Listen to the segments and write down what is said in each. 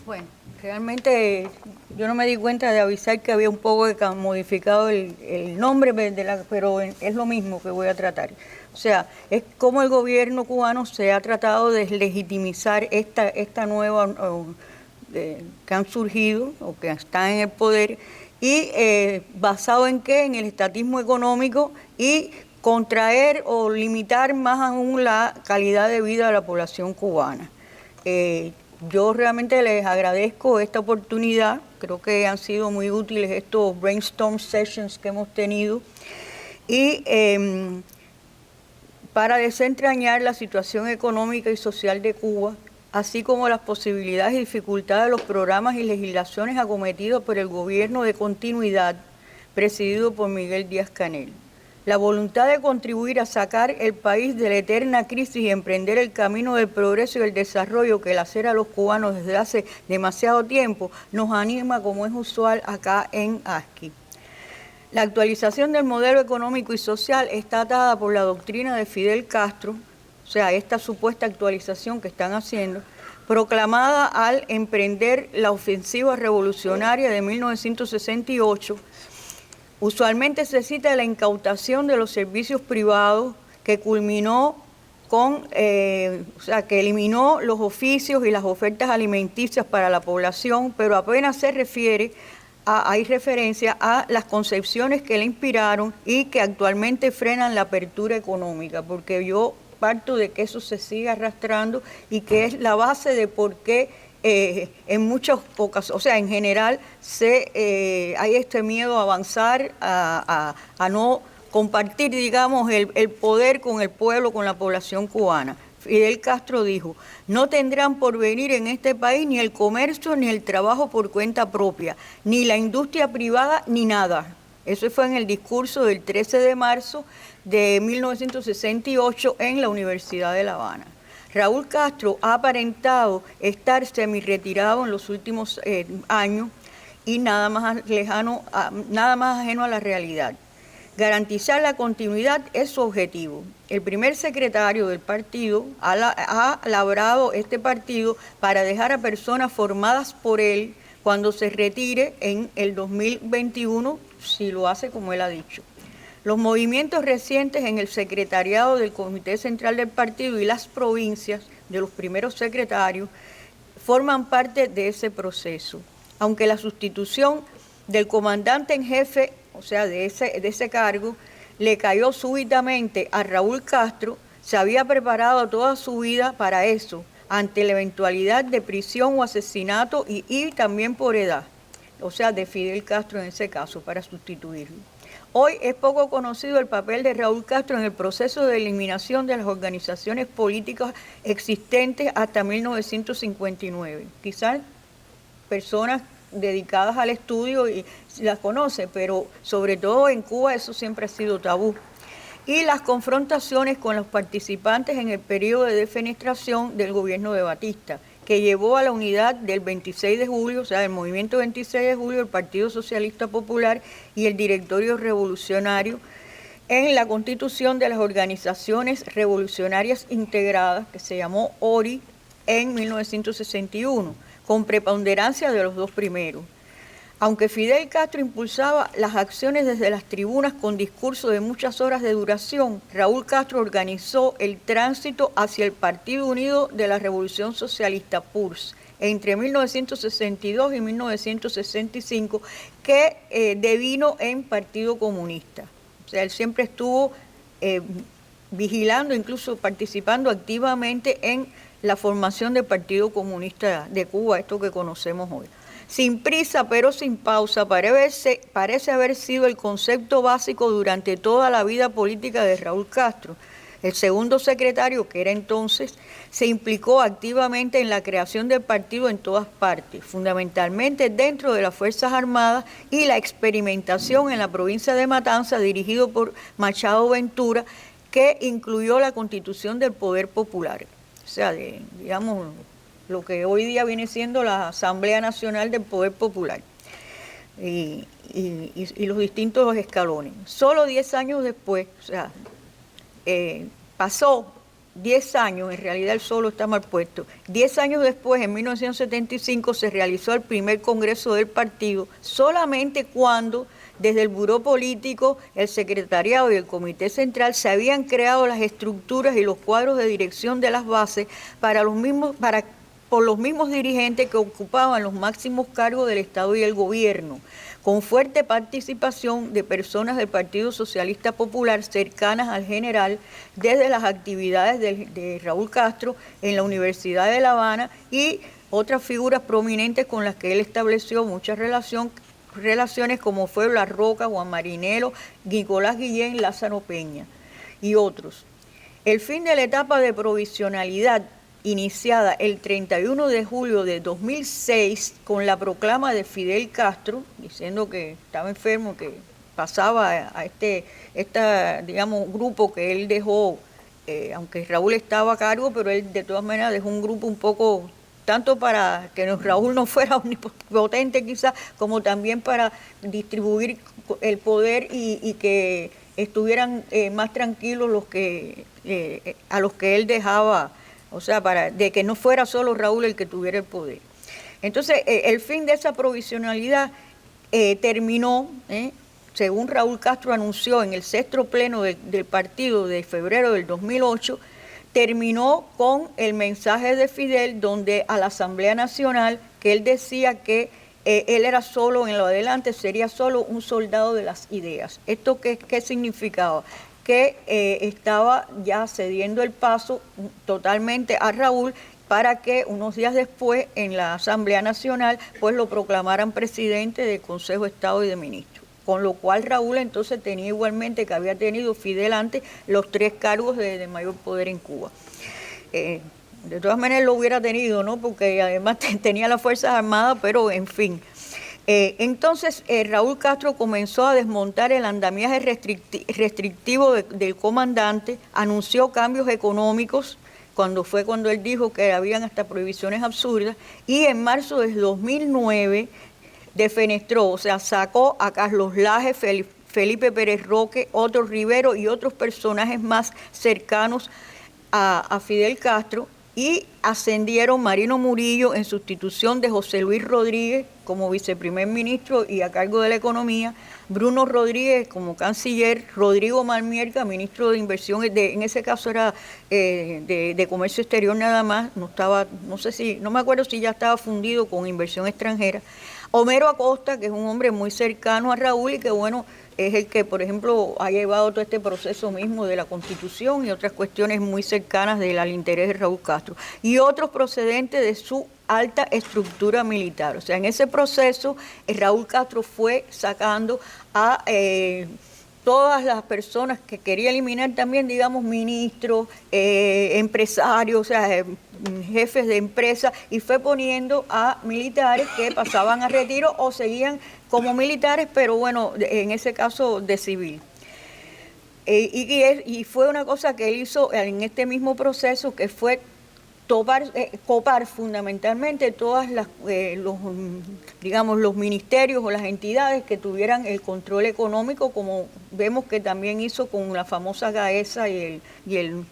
Bueno, realmente yo no me di cuenta de avisar que había un poco modificado el nombre, pero es lo mismo que voy a tratar. O sea, es como el gobierno cubano se ha tratado de legitimizar esta nueva que han surgido o que están en el poder y basado en qué, en el estatismo económico y contraer o limitar más aún la calidad de vida de la población cubana. Yo realmente les agradezco esta oportunidad, creo que han sido muy útiles estos brainstorm sessions que hemos tenido y para desentrañar la situación económica y social de Cuba, así como las posibilidades y dificultades de los programas y legislaciones acometidos por el gobierno de continuidad presidido por Miguel Díaz-Canel. La voluntad de contribuir a sacar el país de la eterna crisis y emprender el camino del progreso y el desarrollo que lacera a los cubanos desde hace demasiado tiempo nos anima como es usual acá en ASCI. La actualización del modelo económico y social está atada por la doctrina de Fidel Castro, o sea, esta supuesta actualización que están haciendo, proclamada al emprender la ofensiva revolucionaria de 1968. Usualmente se cita la incautación de los servicios privados que culminó con, o sea, que eliminó los oficios y las ofertas alimenticias para la población, pero apenas se refiere hay referencia a las concepciones que le inspiraron y que actualmente frenan la apertura económica, porque yo parto de que eso se sigue arrastrando y que es la base de por qué en muchas ocasiones, o sea, en general hay este miedo a avanzar, a no compartir, digamos, el poder con el pueblo, con la población cubana. Fidel Castro dijo, no tendrán porvenir en este país ni el comercio ni el trabajo por cuenta propia, ni la industria privada ni nada. Eso fue en el discurso del 13 de marzo de 1968 en la Universidad de La Habana. Raúl Castro ha aparentado estar semi-retirado en los últimos años y nada más ajeno a la realidad. Garantizar la continuidad es su objetivo. El primer secretario del partido ha labrado este partido para dejar a personas formadas por él cuando se retire en el 2021, si lo hace como él ha dicho. Los movimientos recientes en el secretariado del Comité Central del Partido y las provincias de los primeros secretarios forman parte de ese proceso. Aunque la sustitución del comandante en jefe, o sea, de ese cargo, le cayó súbitamente a Raúl Castro, se había preparado toda su vida para eso, ante la eventualidad de prisión o asesinato y también por edad, o sea, de Fidel Castro en ese caso, para sustituirlo. Hoy es poco conocido el papel de Raúl Castro en el proceso de eliminación de las organizaciones políticas existentes hasta 1959. Quizás personas dedicadas al estudio y las conoce, pero sobre todo en Cuba eso siempre ha sido tabú. Y las confrontaciones con los participantes en el periodo de defenestración del gobierno de Batista, que llevó a la unidad del 26 de julio, o sea, el movimiento 26 de julio, el Partido Socialista Popular y el Directorio Revolucionario, en la constitución de las organizaciones revolucionarias integradas, que se llamó ORI, en 1961, con preponderancia de los dos primeros. Aunque Fidel Castro impulsaba las acciones desde las tribunas con discursos de muchas horas de duración, Raúl Castro organizó el tránsito hacia el Partido Unido de la Revolución Socialista, PURS, entre 1962 y 1965, que devino en Partido Comunista. O sea, él siempre estuvo vigilando, incluso participando activamente en la formación del Partido Comunista de Cuba, esto que conocemos hoy. Sin prisa pero sin pausa, parece haber sido el concepto básico durante toda la vida política de Raúl Castro. El segundo secretario, que era entonces, se implicó activamente en la creación del partido en todas partes, fundamentalmente dentro de las Fuerzas Armadas y la experimentación en la provincia de Matanzas, dirigido por Machado Ventura, que incluyó la constitución del Poder Popular. O sea, digamos, lo que hoy día viene siendo la Asamblea Nacional del Poder Popular y los distintos escalones. Solo 10 años después, o sea, pasó 10 años, en realidad el solo está mal puesto, 10 años después, en 1975, se realizó el primer congreso del partido, solamente cuando desde el buró político, el secretariado y el comité central se habían creado las estructuras y los cuadros de dirección de las bases por los mismos dirigentes que ocupaban los máximos cargos del Estado y el gobierno, con fuerte participación de personas del Partido Socialista Popular cercanas al general, desde las actividades de Raúl Castro en la Universidad de La Habana y otras figuras prominentes con las que él estableció muchas relaciones, como fue La Roca, Juan Marinelo, Nicolás Guillén, Lázaro Peña y otros. El fin de la etapa de provisionalidad iniciada el 31 de julio de 2006 con la proclama de Fidel Castro, diciendo que estaba enfermo, que pasaba a digamos, grupo que él dejó, aunque Raúl estaba a cargo, pero él de todas maneras dejó un grupo un poco, tanto para que Raúl no fuera omnipotente quizás, como también para distribuir el poder y que estuvieran más tranquilos a los que él dejaba. O sea, de que no fuera solo Raúl el que tuviera el poder. Entonces, el fin de esa provisionalidad terminó, según Raúl Castro anunció en el sexto pleno del partido de febrero del 2008, terminó con el mensaje de Fidel, donde a la Asamblea Nacional, que él decía que él era solo, en lo adelante sería solo un soldado de las ideas. ¿Esto qué significaba? Que estaba ya cediendo el paso totalmente a Raúl para que unos días después en la Asamblea Nacional pues lo proclamaran presidente del Consejo de Estado y de Ministros. Con lo cual Raúl entonces tenía igualmente que había tenido Fidel antes los 3 cargos de mayor poder en Cuba. De todas maneras lo hubiera tenido, ¿no? Porque además tenía las Fuerzas Armadas, pero en fin. Entonces Raúl Castro comenzó a desmontar el andamiaje restrictivo del comandante, anunció cambios económicos, cuando él dijo que habían hasta prohibiciones absurdas, y en marzo del 2009 defenestró, o sea, sacó a Carlos Laje, Felipe Pérez Roque, Otto Rivero y otros personajes más cercanos a Fidel Castro, y ascendieron Marino Murillo en sustitución de José Luis Rodríguez como viceprimer ministro y a cargo de la economía, Bruno Rodríguez como canciller, Rodrigo Malmierga, ministro de Inversión, en ese caso era de Comercio Exterior nada más, no me acuerdo si ya estaba fundido con Inversión Extranjera, Homero Acosta, que es un hombre muy cercano a Raúl y que bueno, es el que, por ejemplo, ha llevado todo este proceso mismo de la Constitución y otras cuestiones muy cercanas al interés de Raúl Castro, y otros procedentes de su alta estructura militar. O sea, en ese proceso Raúl Castro fue sacando a todas las personas que quería eliminar también, digamos, ministros, empresarios, o sea, jefes de empresas, y fue poniendo a militares que pasaban a retiro o seguían como militares, pero bueno, en ese caso de civil. Y fue una cosa que él hizo en este mismo proceso, que fue copar fundamentalmente todas los ministerios o las entidades que tuvieran el control económico, como vemos que también hizo con la famosa Gaesa y el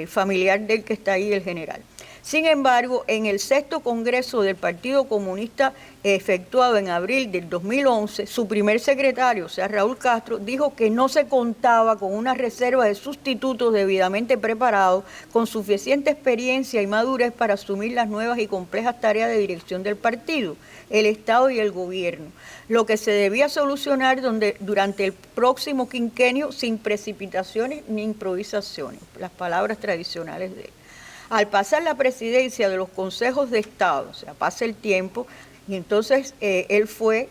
familiar del que está ahí, el general. Sin embargo, en el sexto congreso del Partido Comunista efectuado en abril del 2011, su primer secretario, o sea, Raúl Castro, dijo que no se contaba con una reserva de sustitutos debidamente preparados, con suficiente experiencia y madurez para asumir las nuevas y complejas tareas de dirección del partido, el Estado y el gobierno, lo que se debía solucionar durante el próximo quinquenio sin precipitaciones ni improvisaciones, las palabras tradicionales de él. Al pasar la presidencia de los consejos de Estado, o sea, pasa el tiempo, y entonces él fue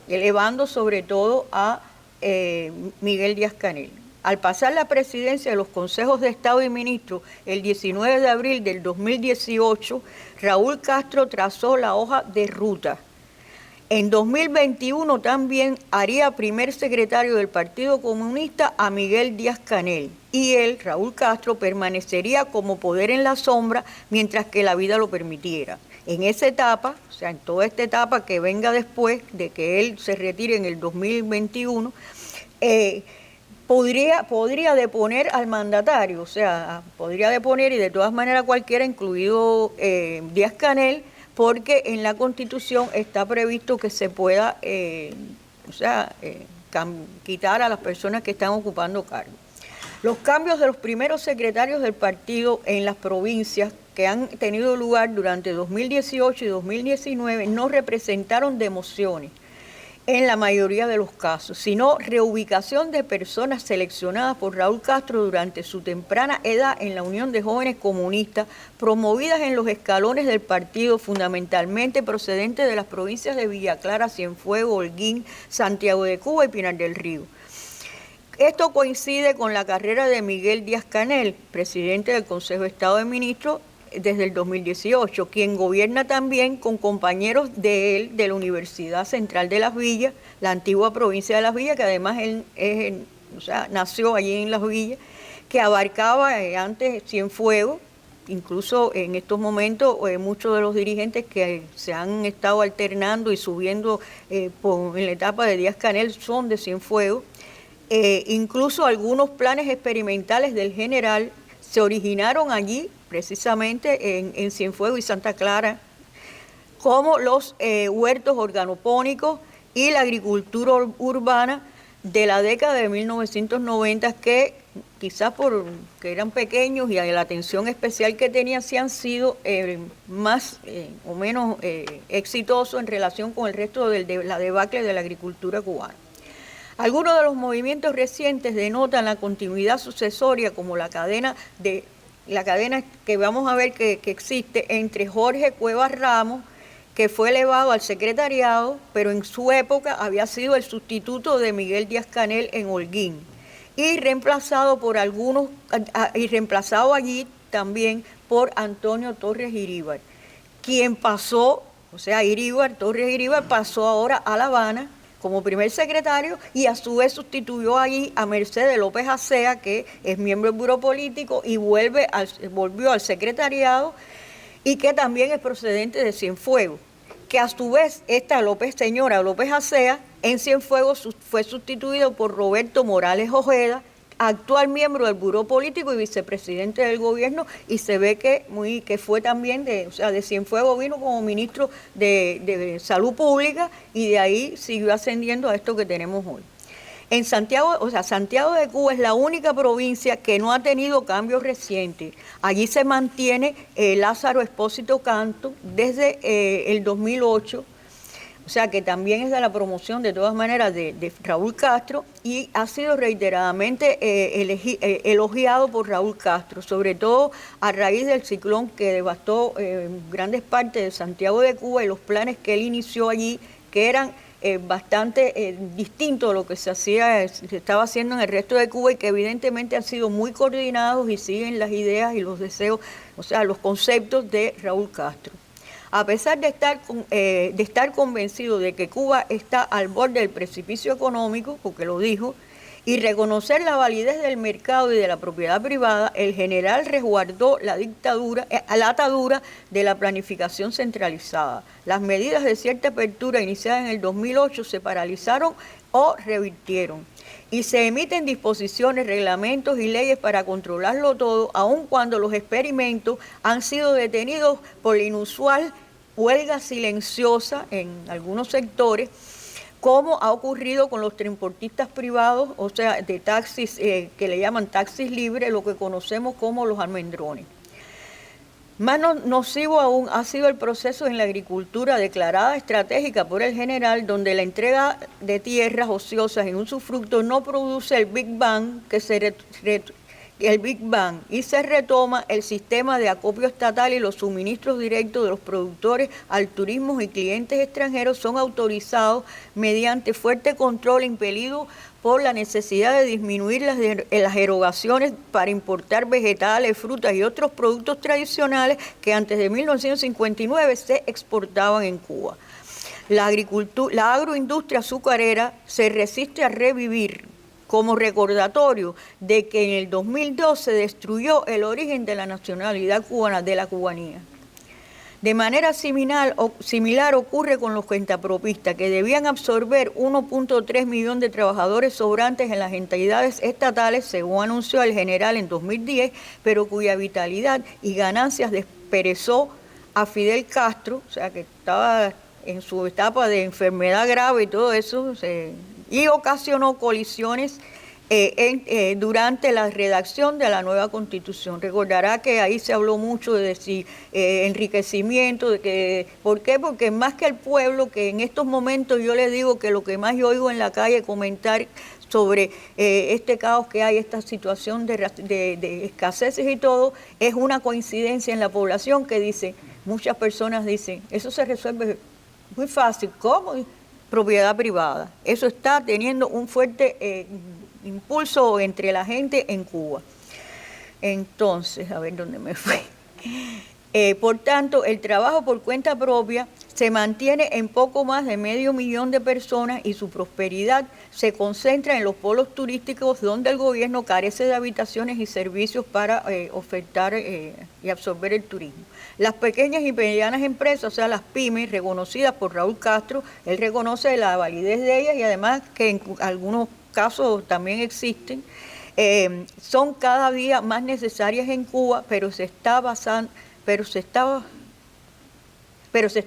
elevando sobre todo a Miguel Díaz-Canel. Al pasar la presidencia de los consejos de Estado y ministros el 19 de abril del 2018, Raúl Castro trazó la hoja de ruta. En 2021 también haría primer secretario del Partido Comunista a Miguel Díaz-Canel, y él, Raúl Castro, permanecería como poder en la sombra mientras que la vida lo permitiera. En esa etapa, o sea, en toda esta etapa que venga después de que él se retire en el 2021, podría deponer al mandatario, o sea, podría deponer y de todas maneras cualquiera, incluido Díaz-Canel, porque en la Constitución está previsto que se pueda, quitar a las personas que están ocupando cargos. Los cambios de los primeros secretarios del partido en las provincias que han tenido lugar durante 2018 y 2019 no representaron demociones en la mayoría de los casos, sino reubicación de personas seleccionadas por Raúl Castro durante su temprana edad en la Unión de Jóvenes Comunistas, promovidas en los escalones del partido, fundamentalmente procedentes de las provincias de Villa Clara, Cienfuegos, Holguín, Santiago de Cuba y Pinar del Río. Esto coincide con la carrera de Miguel Díaz-Canel, presidente del Consejo de Estado de Ministros desde el 2018, quien gobierna también con compañeros de él de la Universidad Central de Las Villas, la antigua provincia de Las Villas, que además él nació allí en Las Villas, que abarcaba antes Cienfuegos. Incluso en estos momentos muchos de los dirigentes que se han estado alternando y subiendo en la etapa de Díaz-Canel son de Cienfuegos. Incluso algunos planes experimentales del general se originaron allí, precisamente en Cienfuegos y Santa Clara, como los huertos organopónicos y la agricultura urbana de la década de 1990, que quizás porque eran pequeños y la atención especial que tenían, sí han sido más o menos exitosos en relación con el resto de la debacle de la agricultura cubana. Algunos de los movimientos recientes denotan la continuidad sucesoria, como la cadena que vamos a ver que existe entre Jorge Cuevas Ramos, que fue elevado al secretariado, pero en su época había sido el sustituto de Miguel Díaz-Canel en Holguín, y reemplazado allí también por Antonio Torres Iríbar, quien pasó, Torres Iríbar pasó ahora a La Habana como primer secretario y a su vez sustituyó allí a Mercedes López Acea, que es miembro del Buró Político y volvió al secretariado, y que también es procedente de Cienfuegos, que a su vez esta señora López Acea en Cienfuegos fue sustituido por Roberto Morales Ojeda, actual miembro del Buró Político y vicepresidente del gobierno, y se ve que fue también de Cienfuegos, vino como ministro de Salud Pública y de ahí siguió ascendiendo a esto que tenemos hoy. En Santiago de Cuba es la única provincia que no ha tenido cambios recientes. Allí se mantiene Lázaro Expósito Canto desde el 2008, o sea que también es de la promoción de todas maneras de Raúl Castro, y ha sido reiteradamente elogiado por Raúl Castro, sobre todo a raíz del ciclón que devastó grandes partes de Santiago de Cuba y los planes que él inició allí, que eran bastante distintos a lo que se estaba haciendo en el resto de Cuba, y que evidentemente han sido muy coordinados y siguen las ideas y los deseos, los conceptos de Raúl Castro. A pesar de estar convencido de que Cuba está al borde del precipicio económico, porque lo dijo, y reconocer la validez del mercado y de la propiedad privada, el general resguardó la atadura de la planificación centralizada. Las medidas de cierta apertura iniciadas en el 2008 se paralizaron o revirtieron, y se emiten disposiciones, reglamentos y leyes para controlarlo todo, aun cuando los experimentos han sido detenidos por la inusual huelga silenciosa en algunos sectores, como ha ocurrido con los transportistas privados, o sea, de taxis, que le llaman taxis libres, lo que conocemos como los almendrones. Más nocivo aún ha sido el proceso en la agricultura declarada estratégica por el general, donde la entrega de tierras ociosas en usufructo no produce el Big Bang y se retoma el sistema de acopio estatal, y los suministros directos de los productores al turismo y clientes extranjeros son autorizados mediante fuerte control impelido por la necesidad de disminuir las erogaciones para importar vegetales, frutas y otros productos tradicionales que antes de 1959 se exportaban en Cuba. La agroindustria azucarera se resiste a revivir como recordatorio de que en el 2002 se destruyó el origen de la nacionalidad cubana, de la cubanía. De manera similar ocurre con los cuentapropistas, que debían absorber 1.3 millones de trabajadores sobrantes en las entidades estatales, según anunció el general en 2010, pero cuya vitalidad y ganancias desperezó a Fidel Castro, o sea que estaba en su etapa de enfermedad grave y todo eso, y ocasionó colisiones durante la redacción de la nueva Constitución. Recordará que ahí se habló mucho de si enriquecimiento, de que, ¿por qué? Porque más que el pueblo, que en estos momentos yo le digo que lo que más yo oigo en la calle comentar sobre este caos que hay, esta situación de escaseces y todo, es una coincidencia en la población que dice, muchas personas dicen, eso se resuelve muy fácil, ¿cómo? Propiedad privada. Eso está teniendo un fuerte impulso entre la gente en Cuba. Entonces, a ver dónde me fui. Por tanto, el trabajo por cuenta propia se mantiene en poco más de 500.000 de personas y su prosperidad se concentra en los polos turísticos donde el gobierno carece de habitaciones y servicios para ofertar y absorber el turismo. Las pequeñas y medianas empresas, o sea, las pymes, reconocidas por Raúl Castro, él reconoce la validez de ellas y además que en algunos casos también existen, son cada día más necesarias en Cuba, pero se está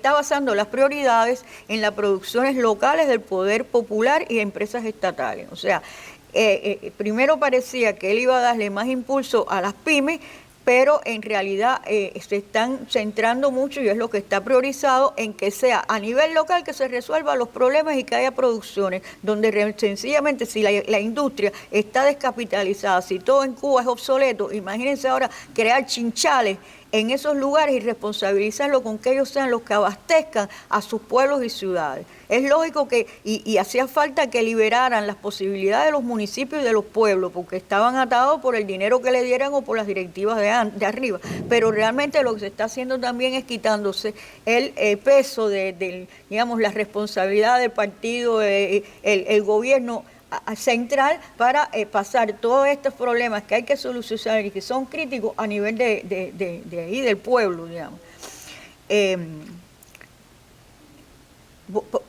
basando las prioridades en las producciones locales del poder popular y empresas estatales. O sea, primero parecía que él iba a darle más impulso a las pymes, pero en realidad se están centrando mucho, y es lo que está priorizado, en que sea a nivel local que se resuelvan los problemas y que haya producciones, donde sencillamente si la industria está descapitalizada, si todo en Cuba es obsoleto, imagínense ahora crear chinchales en esos lugares y responsabilizarlo con que ellos sean los que abastezcan a sus pueblos y ciudades. Es lógico que, y hacía falta que liberaran las posibilidades de los municipios y de los pueblos, porque estaban atados por el dinero que le dieran o por las directivas de arriba. Pero realmente lo que se está haciendo también es quitándose el peso digamos, la responsabilidad del partido, el gobierno central para pasar todos estos problemas que hay que solucionar y que son críticos a nivel de ahí del pueblo, digamos.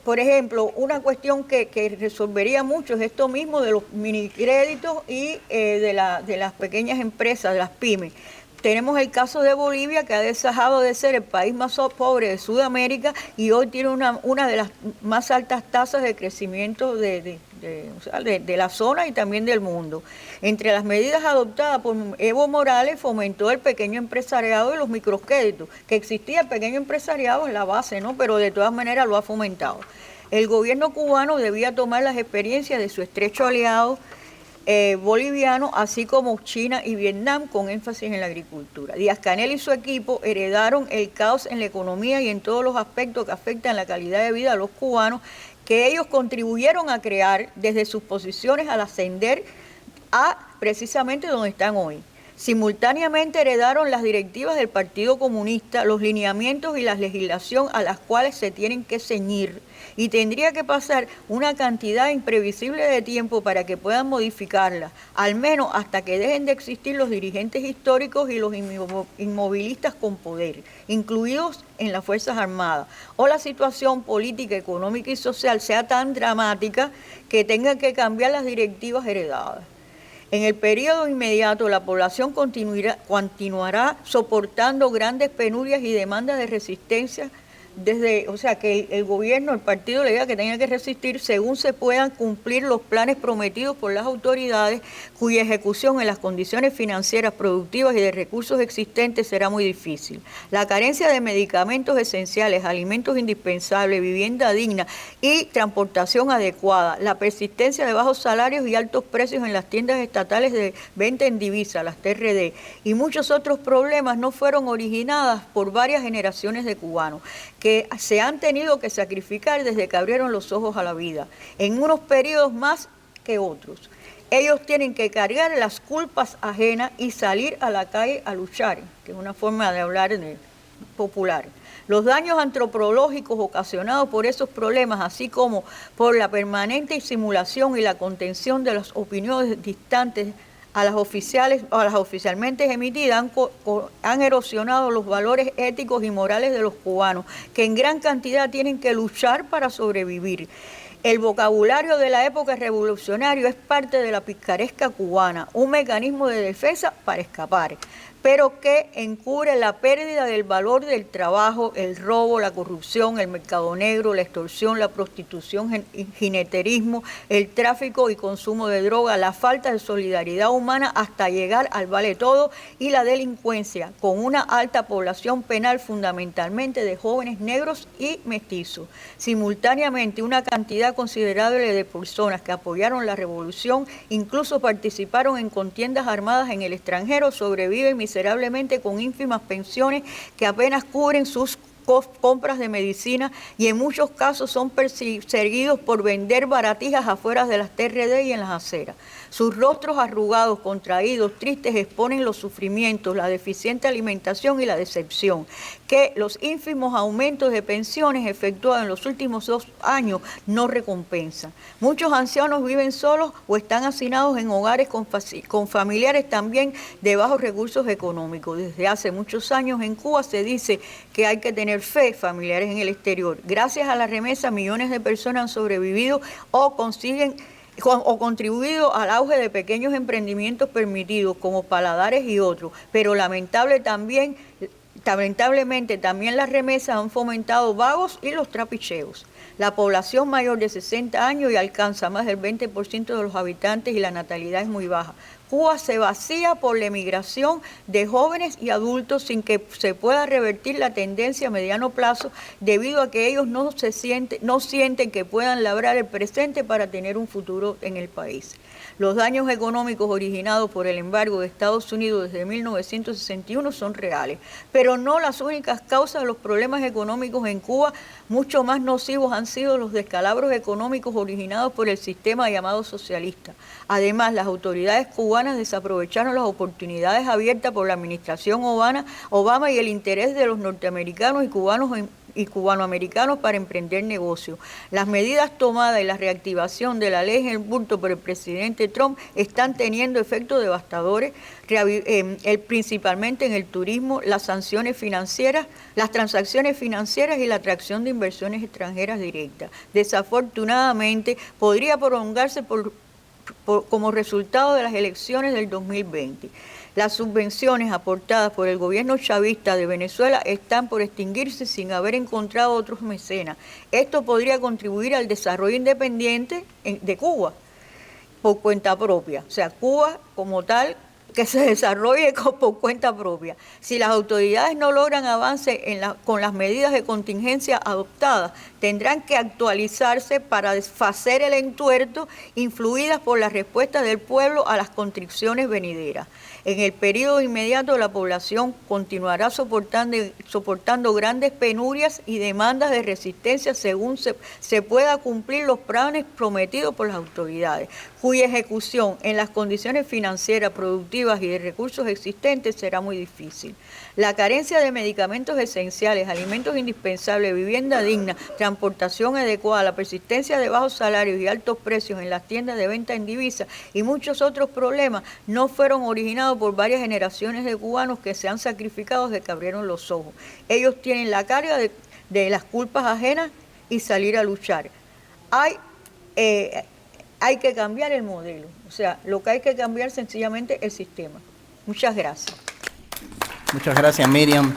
Por ejemplo, una cuestión que resolvería mucho es esto mismo de los minicréditos y de las pequeñas empresas, de las pymes. Tenemos el caso de Bolivia, que ha dejado de ser el país más pobre de Sudamérica y hoy tiene una de las más altas tasas de crecimiento de la zona y también del mundo. Entre las medidas adoptadas por Evo Morales fomentó el pequeño empresariado y los microcréditos, que existía el pequeño empresariado en la base, ¿no? Pero de todas maneras lo ha fomentado. El gobierno cubano debía tomar las experiencias de su estrecho aliado boliviano, así como China y Vietnam, con énfasis en la agricultura. Díaz-Canel y su equipo heredaron el caos en la economía y en todos los aspectos que afectan la calidad de vida de los cubanos, que ellos contribuyeron a crear desde sus posiciones al ascender a precisamente donde están hoy. Simultáneamente heredaron las directivas del Partido Comunista, los lineamientos y la legislación a las cuales se tienen que ceñir, y tendría que pasar una cantidad imprevisible de tiempo para que puedan modificarlas, al menos hasta que dejen de existir los dirigentes históricos y los inmovilistas con poder, incluidos en las Fuerzas Armadas, o la situación política, económica y social sea tan dramática que tengan que cambiar las directivas heredadas. En el periodo inmediato, la población continuará soportando grandes penurias y demandas de resistencia, o sea, que el gobierno, el partido le diga que tenga que resistir según se puedan cumplir los planes prometidos por las autoridades, cuya ejecución en las condiciones financieras, productivas y de recursos existentes será muy difícil. La carencia de medicamentos esenciales, alimentos indispensables, vivienda digna y transportación adecuada, la persistencia de bajos salarios y altos precios en las tiendas estatales de venta en divisa, las TRD, y muchos otros problemas no fueron originadas por varias generaciones de cubanos, que se han tenido que sacrificar desde que abrieron los ojos a la vida, en unos periodos más que otros. Ellos tienen que cargar las culpas ajenas y salir a la calle a luchar, que es una forma de hablar popular. Los daños antropológicos ocasionados por esos problemas, así como por la permanente simulación y la contención de las opiniones distantes a las oficialmente emitidas han erosionado los valores éticos y morales de los cubanos, que en gran cantidad tienen que luchar para sobrevivir. El vocabulario de la época revolucionaria es parte de la picaresca cubana, un mecanismo de defensa para escapar, pero que encubre la pérdida del valor del trabajo, el robo, la corrupción, el mercado negro, la extorsión, la prostitución, el jineterismo, el tráfico y consumo de droga, la falta de solidaridad humana hasta llegar al vale todo y la delincuencia, con una alta población penal fundamentalmente de jóvenes negros y mestizos. Simultáneamente, una cantidad considerable de personas que apoyaron la revolución, incluso participaron en contiendas armadas en el extranjero, sobreviven miserablemente con ínfimas pensiones que apenas cubren sus compras de medicina y en muchos casos son perseguidos por vender baratijas afuera de las TRD y en las aceras. Sus rostros arrugados, contraídos, tristes exponen los sufrimientos, la deficiente alimentación y la decepción que los ínfimos aumentos de pensiones efectuados en los últimos 2 años no recompensan. Muchos ancianos viven solos o están hacinados en hogares con familiares también de bajos recursos económicos. Desde hace muchos años en Cuba se dice que hay que tener fe, familiares en el exterior. Gracias a la remesa, millones de personas han sobrevivido o contribuido al auge de pequeños emprendimientos permitidos como Paladares y otros, pero lamentablemente también las remesas han fomentado vagos y los trapicheos. La población mayor de 60 años y alcanza más del 20% de los habitantes y la natalidad es muy baja. Cuba se vacía por la emigración de jóvenes y adultos sin que se pueda revertir la tendencia a mediano plazo debido a que ellos no sienten que puedan labrar el presente para tener un futuro en el país. Los daños económicos originados por el embargo de Estados Unidos desde 1961 son reales, pero no las únicas causas de los problemas económicos en Cuba. Mucho más nocivos han sido los descalabros económicos originados por el sistema llamado socialista. Además, las autoridades cubanas desaprovecharon las oportunidades abiertas por la administración Obama y el interés de los norteamericanos y cubanoamericanos para emprender negocios. Las medidas tomadas y la reactivación de la ley en el bulto por el presidente Trump están teniendo efectos devastadores, principalmente en el turismo, las sanciones financieras, las transacciones financieras y la atracción de inversiones extranjeras directas. Desafortunadamente, podría prolongarse como resultado de las elecciones del 2020. Las subvenciones aportadas por el gobierno chavista de Venezuela están por extinguirse sin haber encontrado otros mecenas. Esto podría contribuir al desarrollo independiente de Cuba por cuenta propia. O sea, Cuba como tal que se desarrolle por cuenta propia. Si las autoridades no logran avance con las medidas de contingencia adoptadas, tendrán que actualizarse para desfacer el entuerto influidas por la respuesta del pueblo a las constricciones venideras. En el periodo inmediato, la población continuará soportando grandes penurias y demandas de resistencia según se pueda cumplir los planes prometidos por las autoridades, cuya ejecución en las condiciones financieras, productivas y de recursos existentes será muy difícil. La carencia de medicamentos esenciales, alimentos indispensables, vivienda digna, transportación adecuada, la persistencia de bajos salarios y altos precios en las tiendas de venta en divisas y muchos otros problemas no fueron originados por varias generaciones de cubanos que se han sacrificado desde que abrieron los ojos. Ellos tienen la carga de las culpas ajenas y salir a luchar. Hay que cambiar el modelo, o sea, lo que hay que cambiar sencillamente el sistema. Muchas gracias. Muchas gracias, Miriam.